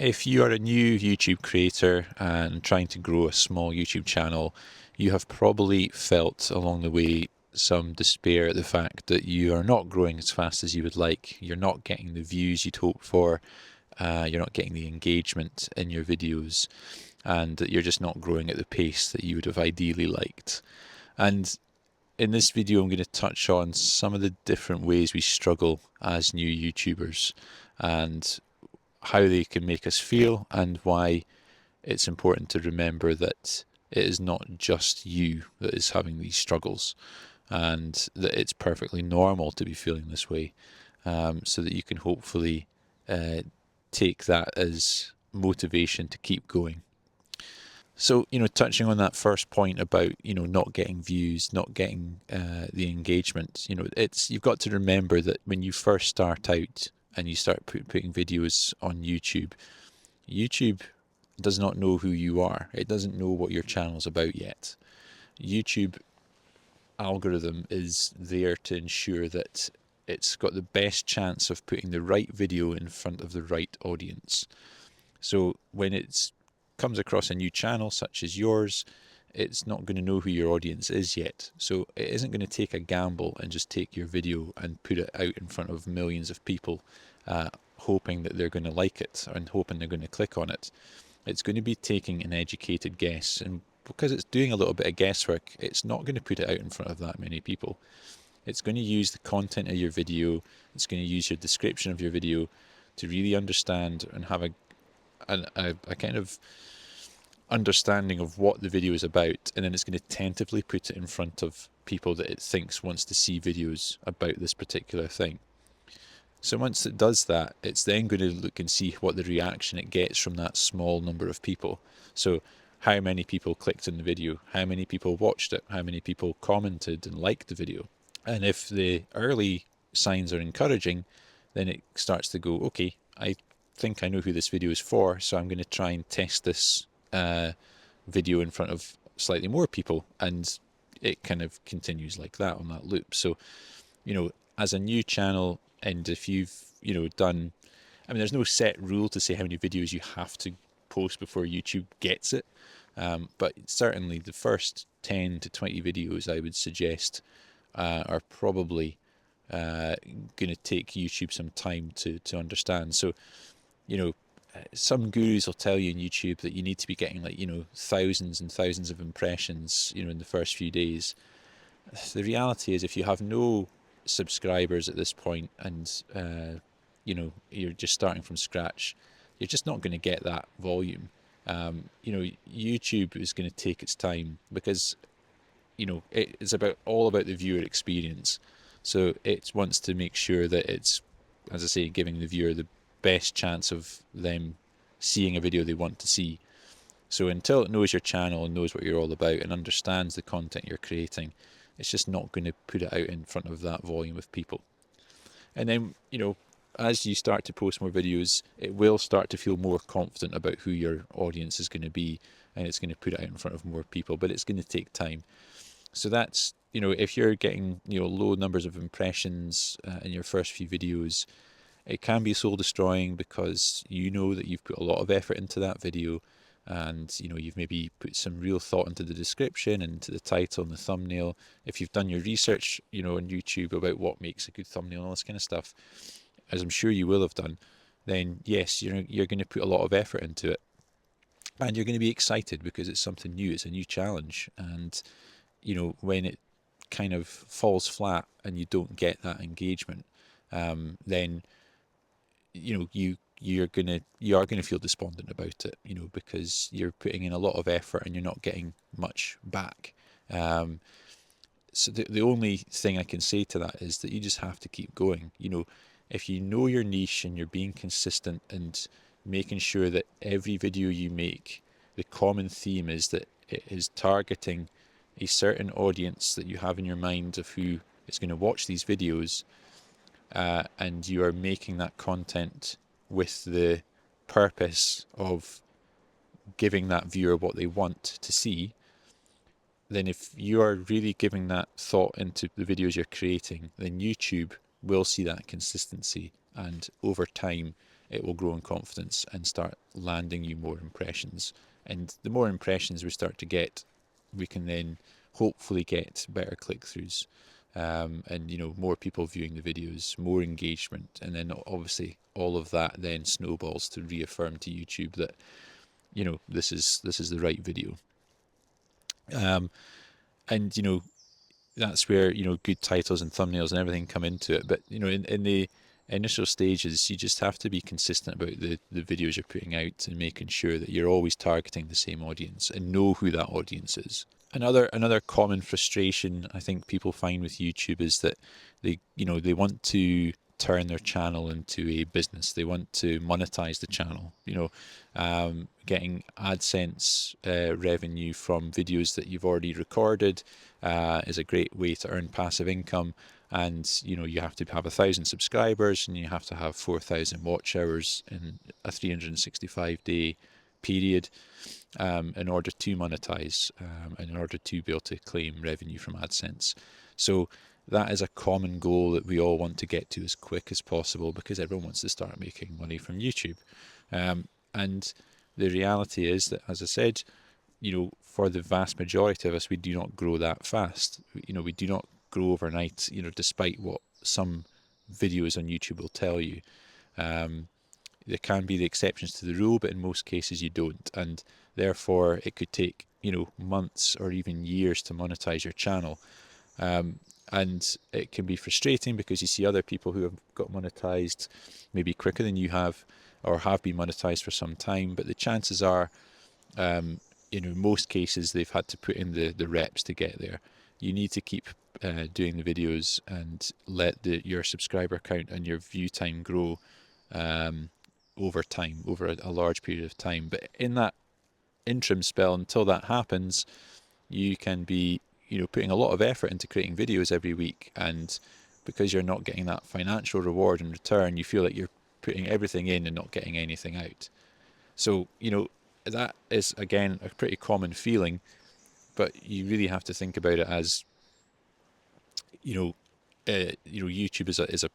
If you are a new YouTube creator and trying to grow a small YouTube channel, you have probably felt along the way some despair at the fact that you are not growing as fast as you would like. You're not getting the views you'd hope for. You're not getting the engagement in your videos, and that you're just not growing at the pace that you would have ideally liked. And in this video, I'm going to touch on some of the different ways we struggle as new YouTubers and how they can make us feel, and why it's important to remember that it is not just you that is having these struggles, and that it's perfectly normal to be feeling this way, so that you can hopefully take that as motivation to keep going. So, touching on that first point about, not getting views, not getting the engagement, you've got to remember that when you first start out and you start putting videos on YouTube, YouTube does not know who you are. It doesn't know what your channel's about yet. YouTube algorithm is there to ensure that it's got the best chance of putting the right video in front of the right audience. So when it comes across a new channel such as yours, it's not going to know who your audience is yet. So it isn't going to take a gamble and just take your video and put it out in front of millions of people, hoping that they're going to like it and hoping they're going to click on it. It's going to be taking an educated guess, and because it's doing a little bit of guesswork, it's not going to put it out in front of that many people. It's going to use the content of your video, it's going to use your description of your video to really understand and have a kind of understanding of what the video is about, and then it's going to tentatively put it in front of people that it thinks wants to see videos about this particular thing. So once it does that, it's then going to look and see what the reaction it gets from that small number of people. So how many people clicked on the video, how many people watched it, how many people commented and liked the video. And if the early signs are encouraging, then it starts to go, okay, I think I know who this video is for, so I'm going to try and test this video in front of slightly more people, and it kind of continues like that on that loop. So, as a new channel, and if you've, done, there's no set rule to say how many videos you have to post before YouTube gets it. But certainly the first 10 to 20 videos I would suggest are probably going to take YouTube some time to understand. So, some gurus will tell you on YouTube that you need to be getting thousands and thousands of impressions, in the first few days. The reality is, if you have no subscribers at this point and you're just starting from scratch, you're just not going to get that volume. YouTube is going to take its time, because it's all about the viewer experience. So it wants to make sure that it's, as I say, giving the viewer the best chance of them seeing a video they want to see. So until it knows your channel and knows what you're all about and understands the content you're creating, it's just not going to put it out in front of that volume of people. And then, as you start to post more videos, it will start to feel more confident about who your audience is going to be, and it's going to put it out in front of more people, but it's going to take time. So that's, if you're getting, low numbers of impressions in your first few videos, it can be soul destroying, because you know that you've put a lot of effort into that video, and you've maybe put some real thought into the description and into the title and the thumbnail. If you've done your research, on YouTube about what makes a good thumbnail and all this kind of stuff, as I'm sure you will have done, then yes, you're going to put a lot of effort into it, and you're going to be excited because it's something new, it's a new challenge. And when it kind of falls flat and you don't get that engagement, then you are gonna feel despondent about it, because you're putting in a lot of effort and you're not getting much back. So the only thing I can say to that is that you just have to keep going. If you know your niche and you're being consistent and making sure that every video you make, the common theme is that it is targeting a certain audience that you have in your mind of who is going to watch these videos, and you are making that content with the purpose of giving that viewer what they want to see, then if you are really giving that thought into the videos you're creating, then YouTube will see that consistency, and over time it will grow in confidence and start landing you more impressions. And the more impressions we start to get, we can then hopefully get better click-throughs, and more people viewing the videos, more engagement, and then obviously all of that then snowballs to reaffirm to YouTube that this is the right video. And that's where good titles and thumbnails and everything come into it. But in the initial stages, you just have to be consistent about the videos you're putting out and making sure that you're always targeting the same audience and know who that audience is. Another common frustration I think people find with YouTube is that they want to turn their channel into a business. They want to monetize the channel. Getting AdSense revenue from videos that you've already recorded is a great way to earn passive income. And you have to have 1,000 subscribers, and you have to have 4,000 watch hours in a 365-day period in order to monetize, and in order to be able to claim revenue from AdSense. So that is a common goal that we all want to get to as quick as possible, because everyone wants to start making money from YouTube. And the reality is that, as I said, for the vast majority of us, we do not grow that fast. We do not grow overnight, despite what some videos on YouTube will tell you. There can be the exceptions to the rule, but in most cases you don't. And therefore, it could take, months or even years to monetize your channel. And it can be frustrating because you see other people who have got monetized maybe quicker than you have, or have been monetized for some time. But the chances are, in most cases, they've had to put in the reps to get there. You need to keep doing the videos and let your subscriber count and your view time grow over time, over a large period of time. But in that interim spell, until that happens, you can be putting a lot of effort into creating videos every week, and because you're not getting that financial reward in return, you feel like you're putting everything in and not getting anything out. So that is, again, a pretty common feeling, but you really have to think about it as YouTube is a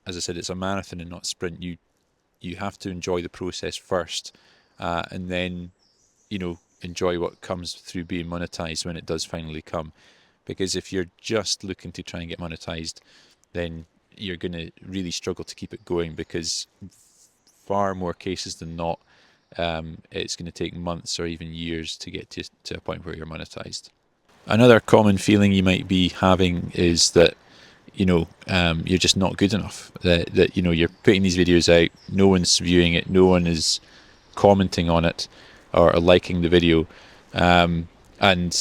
as I said, it's a marathon and not a sprint. You have to enjoy the process first, and then enjoy what comes through being monetized when it does finally come. Because if you're just looking to try and get monetized, then you're going to really struggle to keep it going, because far more cases than not, it's going to take months or even years to get to a point where you're monetized. Another common feeling you might be having is that you're just not good enough. That you're putting these videos out, no one's viewing it, no one is commenting on it or liking the video, and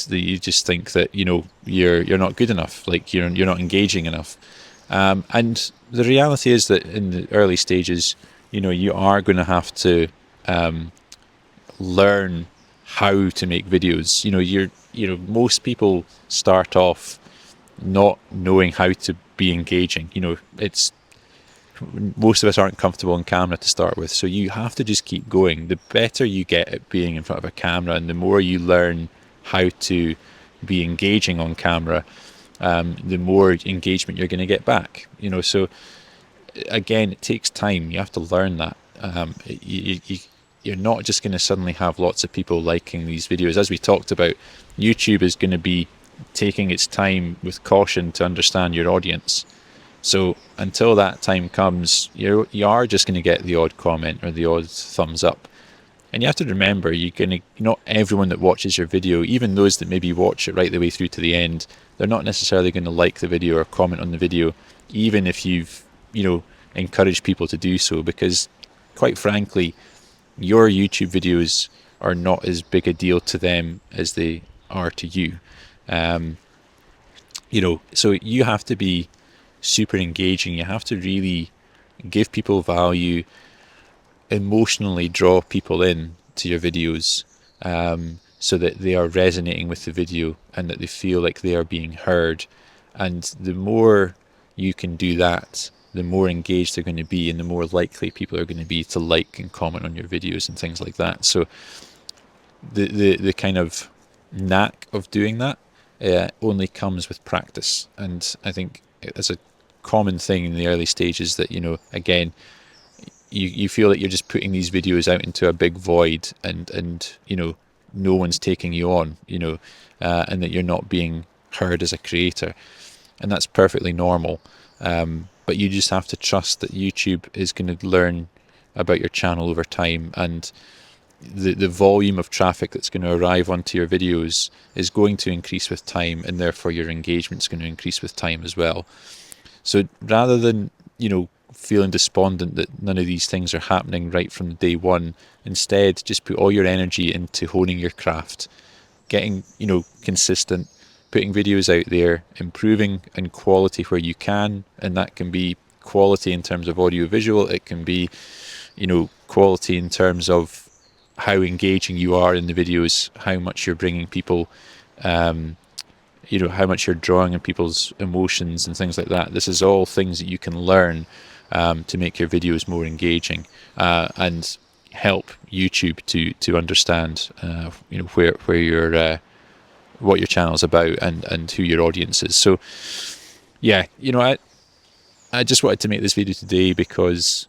you just think that you're not good enough, like you're not engaging enough. And the reality is that in the early stages, you are going to have to learn how to make videos. Most people start off not knowing how to be engaging. It's most of us aren't comfortable on camera to start with, so you have to just keep going. The better you get at being in front of a camera, and the more you learn how to be engaging on camera, the more engagement you're going to get back. So again, it takes time. You have to learn that. You're not just going to suddenly have lots of people liking these videos. As we talked about, YouTube is going to be taking its time with caution to understand your audience. So until that time comes, you are just going to get the odd comment or the odd thumbs up. And you have to remember, not everyone that watches your video, even those that maybe watch it right the way through to the end, they're not necessarily going to like the video or comment on the video, even if you've encouraged people to do so, because quite frankly, your YouTube videos are not as big a deal to them as they are to you. So you have to be super engaging. You have to really give people value, emotionally draw people in to your videos, so that they are resonating with the video and that they feel like they are being heard. And the more you can do that, the more engaged they're going to be, and the more likely people are going to be to like and comment on your videos and things like that. So the kind of knack of doing that only comes with practice. And I think it's a common thing in the early stages that again, you feel that you're just putting these videos out into a big void, and no one's taking you on, and that you're not being heard as a creator, and that's perfectly normal. But you just have to trust that YouTube is going to learn about your channel over time, and the volume of traffic that's going to arrive onto your videos is going to increase with time, and therefore your engagement's going to increase with time as well. So rather than, feeling despondent that none of these things are happening right from day one, instead just put all your energy into honing your craft, getting, consistent, putting videos out there, improving in quality where you can, and that can be quality in terms of audio visual, it can be, quality in terms of how engaging you are in the videos, how much you're bringing people, how much you're drawing on people's emotions and things like that. This is all things that you can learn to make your videos more engaging and help YouTube to understand, where your what your channel's about and who your audience is. So, yeah, I just wanted to make this video today because,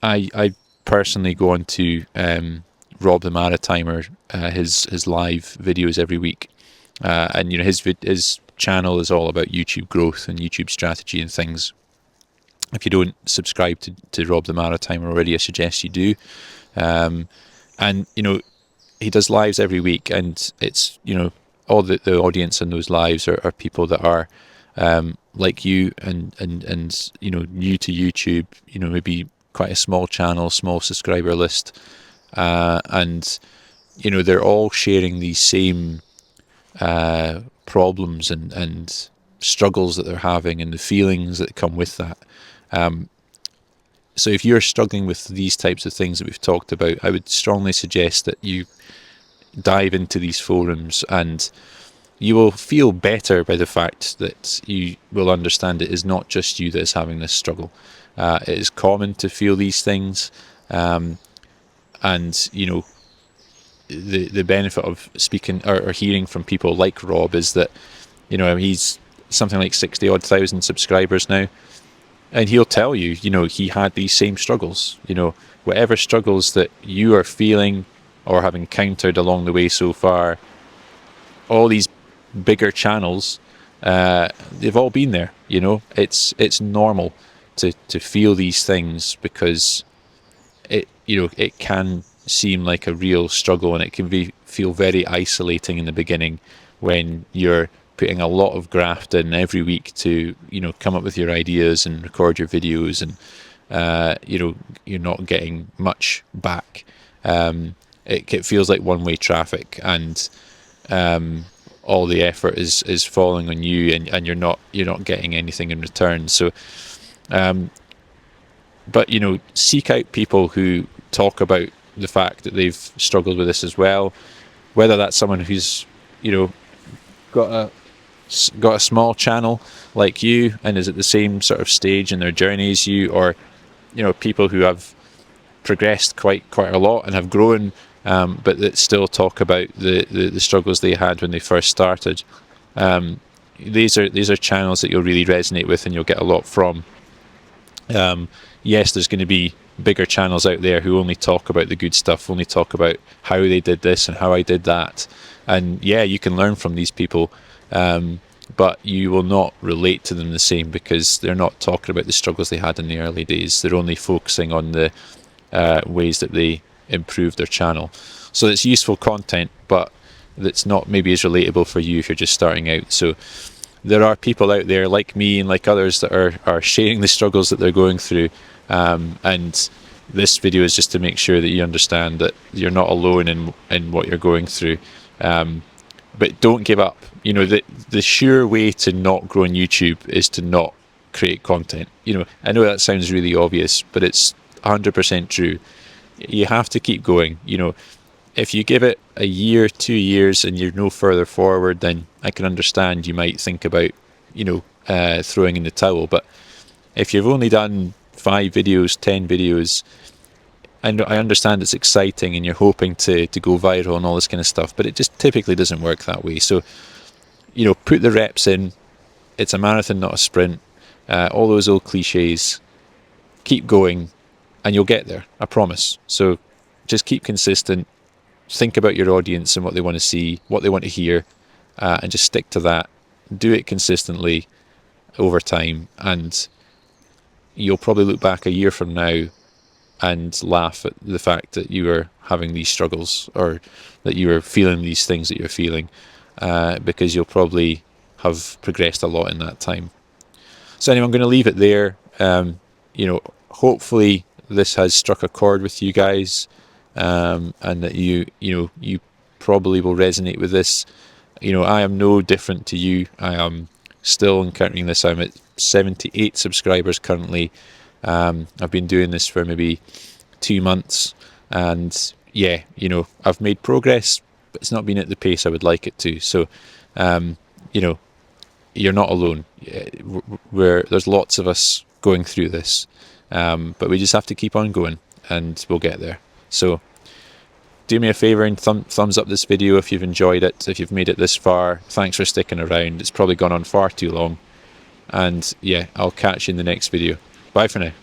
I personally go on to Rob the Maritimer, his live videos every week, and his channel is all about YouTube growth and YouTube strategy and things. If you don't subscribe to Rob the Maritimer already, I suggest you do. And he does lives every week, and it's all the audience in those lives are people that are like you and new to YouTube, maybe quite a small channel, small subscriber list, and they're all sharing these same problems and struggles that they're having and the feelings that come with that. So if you're struggling with these types of things that we've talked about, I would strongly suggest that you dive into these forums, and you will feel better by the fact that you will understand it is not just you that is having this struggle. It is common to feel these things, and the benefit of speaking or hearing from people like Rob is that he's something like 60,000 subscribers now, and he'll tell you he had these same struggles. Whatever struggles that you are feeling or have encountered along the way so far, all these bigger channels, they've all been there. It's normal to feel these things, because it can seem like a real struggle, and it can feel very isolating in the beginning when you're putting a lot of graft in every week to come up with your ideas and record your videos, and you're not getting much back. It feels like one-way traffic, and all the effort is falling on you, and you're not getting anything in return. So but seek out people who talk about the fact that they've struggled with this as well, whether that's someone who's got a small channel like you and is at the same sort of stage in their journey as you, or people who have progressed quite a lot and have grown, but that still talk about the struggles they had when they first started. These are channels that you'll really resonate with and you'll get a lot from. Yes, there's going to be bigger channels out there who only talk about the good stuff, only talk about how they did this and how I did that, and yeah, you can learn from these people, but you will not relate to them the same, because they're not talking about the struggles they had in the early days. They're only focusing on the ways that they improved their channel. So it's useful content, but that's not maybe as relatable for you if you're just starting out. So there are people out there like me and like others that are sharing the struggles that they're going through, and this video is just to make sure that you understand that you're not alone in what you're going through. But don't give up. The sure way to not grow on YouTube is to not create content. I know that sounds really obvious, but it's 100% true. You have to keep going. If you give it a year, 2 years, and you're no further forward, then I can understand you might think about, throwing in the towel. But if you've only done 5 videos, 10 videos, and I understand it's exciting and you're hoping to go viral and all this kind of stuff, but it just typically doesn't work that way. So, put the reps in. It's a marathon, not a sprint. All those old cliches. Keep going. and you'll get there, I promise. So just keep consistent, think about your audience and what they want to see, what they want to hear, and just stick to that. Do it consistently over time, and you'll probably look back a year from now and laugh at the fact that you were having these struggles, or that you were feeling these things that you're feeling, because you'll probably have progressed a lot in that time. So anyway, I'm going to leave it there. Hopefully this has struck a chord with you guys, and that you probably will resonate with this. I am no different to you. I am still encountering this. I'm at 78 subscribers currently. I've been doing this for maybe 2 months, and yeah, I've made progress, but it's not been at the pace I would like it to. So, you're not alone. There's lots of us going through this, but we just have to keep on going, and we'll get there. So do me a favour and thumbs up this video if you've enjoyed it, if you've made it this far. Thanks for sticking around. It's probably gone on far too long. And yeah, I'll catch you in the next video. Bye for now.